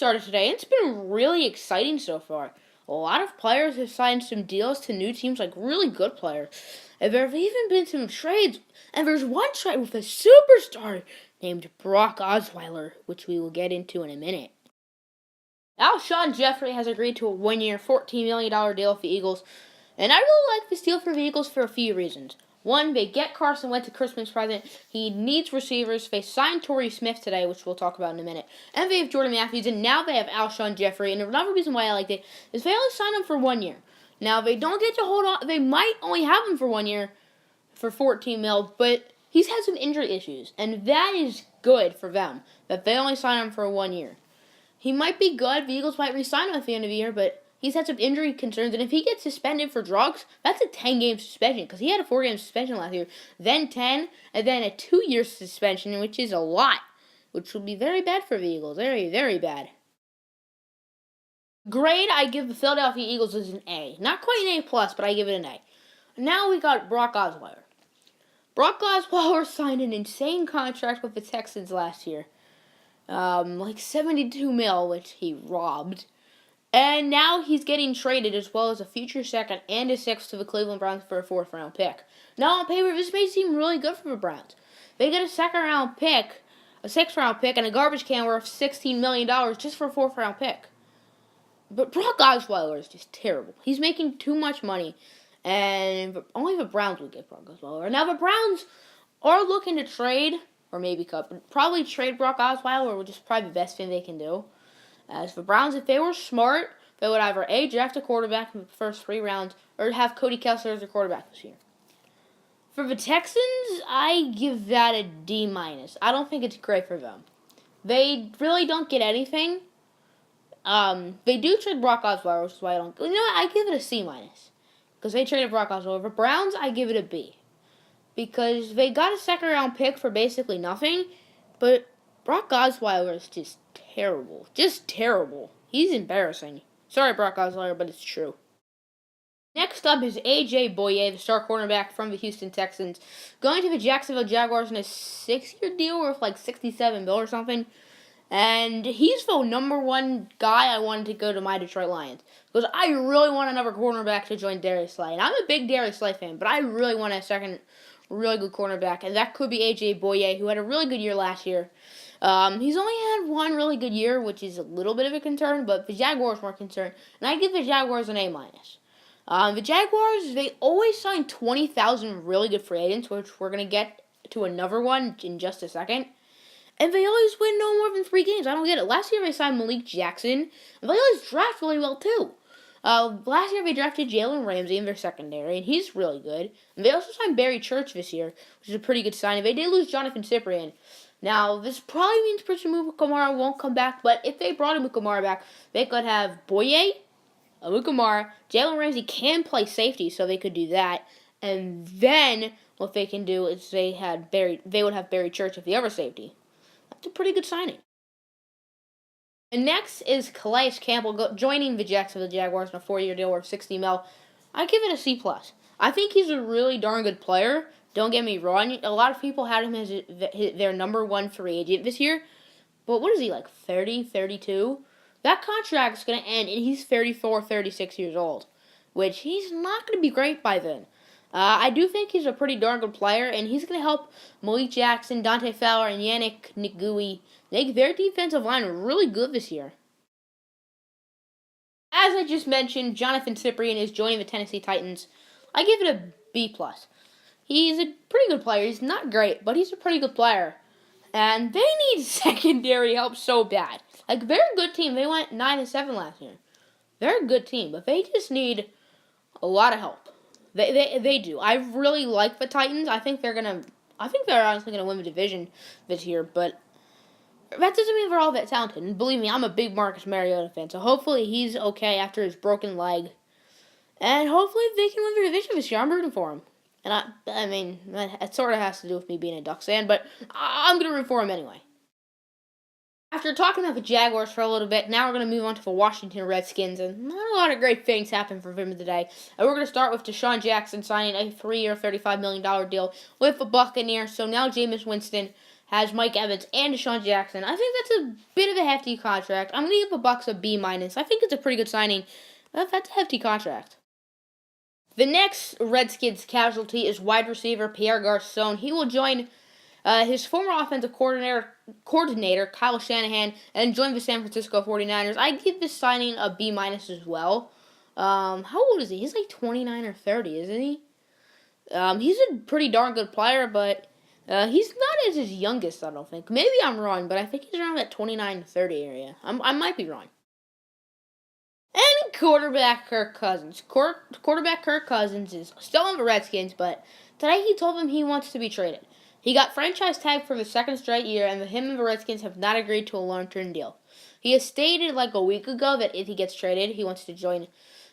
started today. It's been really exciting so far. A lot of players have signed some deals to new teams, like really good players. And there have even been some trades. And there's one trade with a superstar named Brock Osweiler, which we will get into in a minute. Alshon Jeffery has agreed to a one-year, $14 million deal with the Eagles. And I really like this deal for the Eagles for a few reasons. One, they get Carson Wentz a Christmas present. He needs receivers. They signed Torrey Smith today, which we'll talk about in a minute. And they have Jordan Matthews, and now they have Alshon Jeffery. And another reason why I like it is they only signed him for 1 year. Now, they don't get to hold on. They might only have him for 1 year for $14 million, but he's had some injury issues. And that is good for them, that they only signed him for 1 year. He might be good. The Eagles might re-sign him at the end of the year, but he's had some injury concerns, and if he gets suspended for drugs, that's a 10-game suspension, because he had a 4-game suspension last year, then 10, and then a 2-year suspension, which is a lot, which will be very bad for the Eagles. Very, very bad. Grade I give the Philadelphia Eagles is an A. Not quite an A+, but I give it an A. Now we got Brock Osweiler. Brock Osweiler signed an insane contract with the Texans last year. Like $72 million, which he robbed. And now he's getting traded as well as a future second and a sixth to the Cleveland Browns for a 4th-round pick. Now on paper, this may seem really good for the Browns. They get a 2nd-round pick, a 6th-round pick, and a garbage can worth $16 million just for a 4th-round pick. But Brock Osweiler is just terrible. He's making too much money, and only the Browns would get Brock Osweiler. Now the Browns are looking to trade, or maybe probably trade Brock Osweiler, which is probably the best thing they can do. As for Browns, if they were smart, they would either A, draft a quarterback in the first 3 rounds, or have Cody Kessler as their quarterback this year. For the Texans, I give that a D-. I don't think it's great for them. They really don't get anything. They do trade Brock Osweiler, which is why I don't... You know what? I give it a C-. Because they traded Brock Osweiler. For Browns, I give it a B. Because they got a 2nd-round pick for basically nothing, but Brock Osweiler is just terrible. Just terrible. He's embarrassing. Sorry, Brock Osweiler, but it's true. Next up is A.J. Bouye, the star cornerback from the Houston Texans, going to the Jacksonville Jaguars in a 6-year deal worth like $67 million or something. And he's the number 1 guy I wanted to go to my Detroit Lions. Because I really want another cornerback to join Darius Slay. And I'm a big Darius Slay fan, but I really want a second really good cornerback. And that could be A.J. Bouye, who had a really good year last year. He's only had 1 really good year, which is a little bit of a concern, but the Jaguars weren't concerned. And I give the Jaguars an A-. The Jaguars, they always sign 20,000 really good free agents, which we're going to get to another one in just a second. And they always win no more than 3 games. I don't get it. Last year they signed Malik Jackson, and they always draft really well too. Last year they drafted Jalen Ramsey in their secondary, and he's really good. And they also signed Barry Church this year, which is a pretty good signing. They did lose Johnathan Cyprien. Now, this probably means Christian Mukamara won't come back, but if they brought Mukamara back, they could have Bouye, Mukamara, Jalen Ramsey can play safety, so they could do that. And then what they can do is they would have Barry Church at the other safety. That's a pretty good signing. And next is Kleist Campbell joining the Jacksonville Jaguars in a 4-year deal worth $60 million. I give it a C+. I think he's a really darn good player. Don't get me wrong. A lot of people had him as their number 1 free agent this year. But what is he, like 30, 32? That contract's going to end, and he's 34, 36 years old, which he's not going to be great by then. I do think he's a pretty darn good player, and he's going to help Malik Jackson, Dante Fowler, and Yannick Ngui make their defensive line really good this year. As I just mentioned, Johnathan Cyprien is joining the Tennessee Titans. I give it a B+. He's a pretty good player. He's not great, but he's a pretty good player. And they need secondary help so bad. Like, they're a good team. They went 9-7 last year. They're a good team, but they just need a lot of help. They do. I really like the Titans. I think they're honestly gonna win the division this year, but that doesn't mean they're all that talented. And believe me, I'm a big Marcus Mariota fan, so hopefully he's okay after his broken leg. And hopefully they can win the division this year. I'm rooting for him. And I mean, it sort of has to do with me being a Ducks fan, but I'm going to root for him anyway. After talking about the Jaguars for a little bit, now we're going to move on to the Washington Redskins, and not a lot of great things happened for them today. And we're going to start with DeSean Jackson signing a 3-year, $35 million deal with the Buccaneers. So now Jameis Winston has Mike Evans and DeSean Jackson. I think that's a bit of a hefty contract. I'm going to give the Bucs a B-. I think it's a pretty good signing. That's a hefty contract. The next Redskins casualty is wide receiver Pierre Garcon. He will join his former offensive coordinator Kyle Shanahan and join the San Francisco 49ers. I give this signing a B- as well. How old is he? He's like 29 or 30, isn't he? He's a pretty darn good player, but he's not as his youngest, I don't think. Maybe I'm wrong, but I think he's around that 29 to 30 area. I might be wrong. And quarterback Kirk Cousins. Quarterback Kirk Cousins is still on the Redskins, but today he told them he wants to be traded. He got franchise tagged for the second straight year, and him and the Redskins have not agreed to a long-term deal. He has stated like a week ago that if he gets traded, he wants to join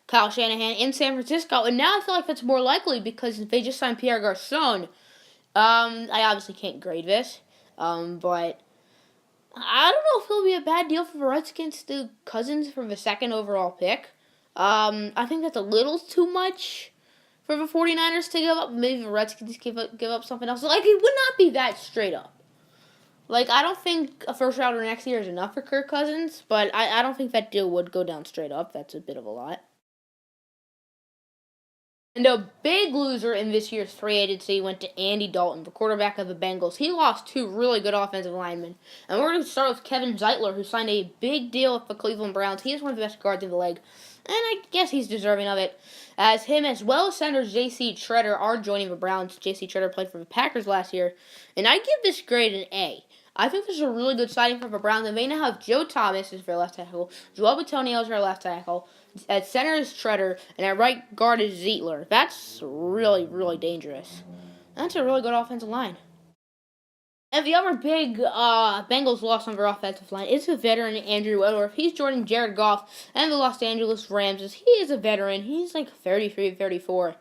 Kyle Shanahan in San Francisco, and now I feel like that's more likely because they just signed Pierre Garcon. I obviously can't grade this, but I don't know if it'll be a bad deal for the Redskins to Cousins for the second overall pick. I think that's a little too much for the 49ers to give up. Maybe the Redskins give up something else. Like, it would not be that straight up. Like, I don't think a first rounder next year is enough for Kirk Cousins, but I don't think that deal would go down straight up. That's a bit of a lot. And a big loser in this year's free agency went to Andy Dalton, the quarterback of the Bengals. He lost two really good offensive linemen. And we're going to start with Kevin Zeitler, who signed a big deal with the Cleveland Browns. He is one of the best guards in the league, and I guess he's deserving of it. As him, as well as center J.C. Tretter, are joining the Browns. J.C. Tretter played for the Packers last year. And I give this grade an A. I think this is a really good signing for the Browns. And they now have Joe Thomas as their left tackle, Joel Bitonio as their left tackle, at center is Tretter, and at right guard is Zeitler. That's really, really dangerous. That's a really good offensive line. And the other big Bengals loss on their offensive line is the veteran Andrew Whitworth. He's joining Jared Goff and the Los Angeles Rams. As he is a veteran. He's like 33, 34.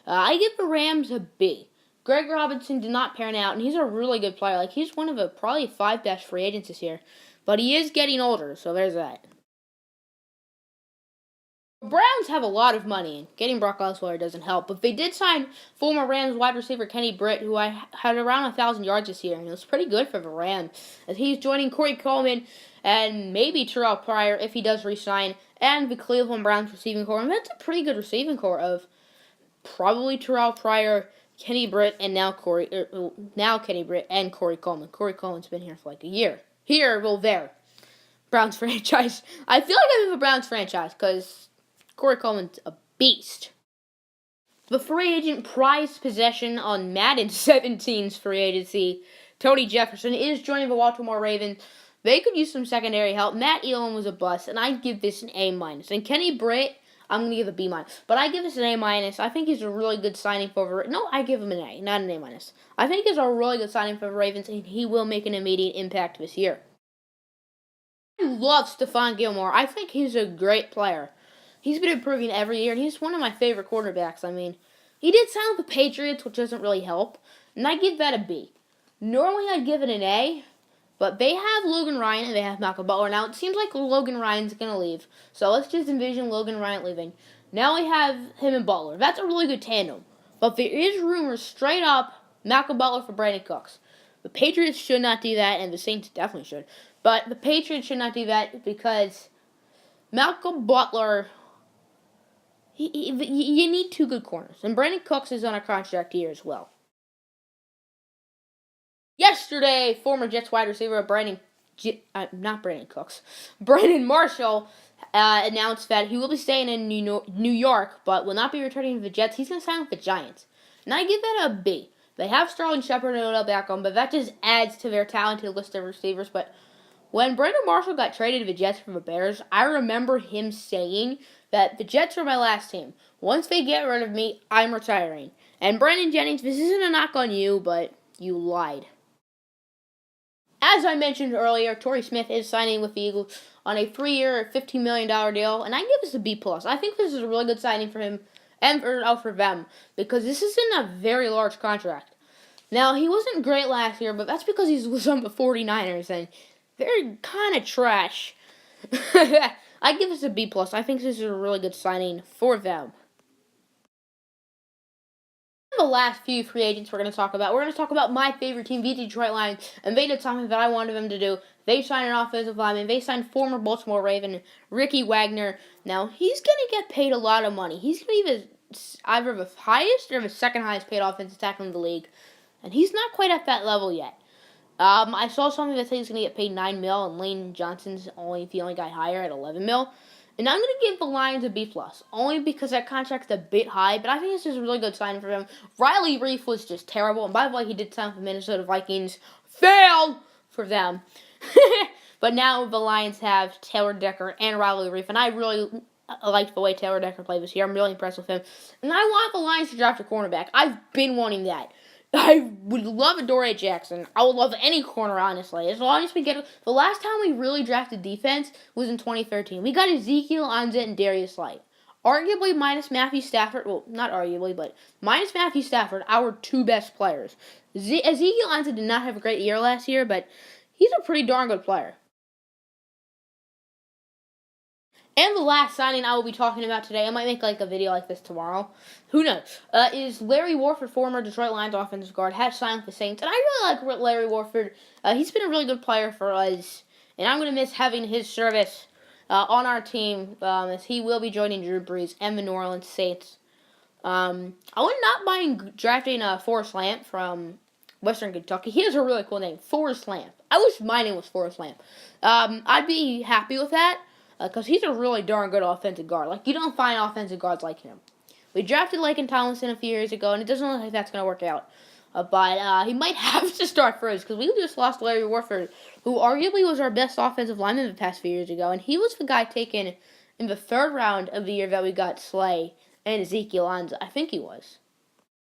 I give the Rams a B. Greg Robinson did not pan out, and he's a really good player. Like, he's one of the probably 5 best free agents this year. But he is getting older, so there's that. The Browns have a lot of money, and getting Brock Osweiler doesn't help. But they did sign former Rams wide receiver Kenny Britt, who I had around 1,000 yards this year, and it was pretty good for the Rams. As he's joining Corey Coleman and maybe Terrell Pryor if he does re-sign, and the Cleveland Browns receiving core. And that's a pretty good receiving core of probably Terrell Pryor, Kenny Britt, and now Kenny Britt and Corey Coleman. Corey Coleman's been here for like a year. There. Browns franchise. I feel like I'm in the Browns franchise because Corey Coleman's a beast. The free agent prized possession on Madden 17's free agency, Tony Jefferson, is joining the Baltimore Ravens. They could use some secondary help. Matt Elam was a bust, and I'd give this an A-. And Kenny Britt, I'm going to give a B-. But I give this an A-. I think he's a really good signing for I give him an A, not an A-. I think he's a really good signing for the Ravens, and he will make an immediate impact this year. I love Stephon Gilmore. I think he's a great player. He's been improving every year, and he's one of my favorite quarterbacks. I mean, he did sign with the Patriots, which doesn't really help, and I give that a B. Normally, I'd give it an A, but they have Logan Ryan and they have Malcolm Butler. Now, it seems like Logan Ryan's going to leave, so let's just envision Logan Ryan leaving. Now we have him and Butler. That's a really good tandem, but there is rumors straight up Malcolm Butler for Brandon Cooks. The Patriots should not do that, and the Saints definitely should, but the Patriots should not do that because Malcolm Butler, you need two good corners. And Brandon Cooks is on a contract here as well. Yesterday, former Jets wide receiver Brandon Marshall announced that he will be staying in New York, but will not be returning to the Jets. He's going to sign with the Giants. And I give that a B. They have Sterling Shepard and Odell Beckham, but that just adds to their talented list of receivers. But when Brandon Marshall got traded to the Jets from the Bears, I remember him saying that the Jets are my last team. Once they get rid of me, I'm retiring. And Brandon Jennings, this isn't a knock on you, but you lied. As I mentioned earlier, Torrey Smith is signing with the Eagles on a 3-year, $15 million deal, and I give this a B+. I think this is a really good signing for him and for them, because this isn't a very large contract. Now, he wasn't great last year, but that's because he was on the 49ers, and they're kind of trash. I give this a B+. I think this is a really good signing for them. the last few free agents we're going to talk about. We're going to talk about my favorite team, the Detroit Lions, and they did something that I wanted them to do. They signed an offensive lineman. They signed former Baltimore Raven, Ricky Wagner. Now, he's going to get paid a lot of money. He's going to be either the highest or the second highest paid offensive tackle in the league, and he's not quite at that level yet. I saw something that says he's going to get paid $9 million, and Lane Johnson's the only guy higher at $11 million. And I'm going to give the Lions a B+, only because that contract's a bit high, but I think it's just a really good sign for him. Riley Reiff was just terrible, and by the way, he did sign for the Minnesota Vikings. Fail for them. But now the Lions have Taylor Decker and Riley Reiff, and I really liked the way Taylor Decker played this year. I'm really impressed with him. And I want the Lions to draft a cornerback. I've been wanting that. I would love a DeSean Jackson. I would love any corner, honestly. As long as we get... The last time we really drafted defense was in 2013. We got Ezekiel Ansah and Darius Slay. Arguably minus Matthew Stafford. Well, not arguably, but minus Matthew Stafford, our two best players. Ezekiel Ansah did not have a great year last year, but he's a pretty darn good player. And the last signing I will be talking about today, I might make a video like this tomorrow, who knows, is Larry Warford, former Detroit Lions offensive guard, has signed with the Saints. And I really like Larry Warford. He's been a really good player for us, and I'm going to miss having his service on our team as he will be joining Drew Brees and the New Orleans Saints. I would not mind drafting Forrest Lamp from Western Kentucky. He has a really cool name, Forrest Lamp. I wish my name was Forrest Lamp. I'd be happy with that. Because he's a really darn good offensive guard. You don't find offensive guards like him. We drafted Laken Tomlinson a few years ago, and it doesn't look like that's going to work out. But he might have to start for us, because we just lost Larry Warford, who arguably was our best offensive lineman the past few years ago. And he was the guy taken in the third round of the year that we got Slay and Ezekiel Ansah. I think he was.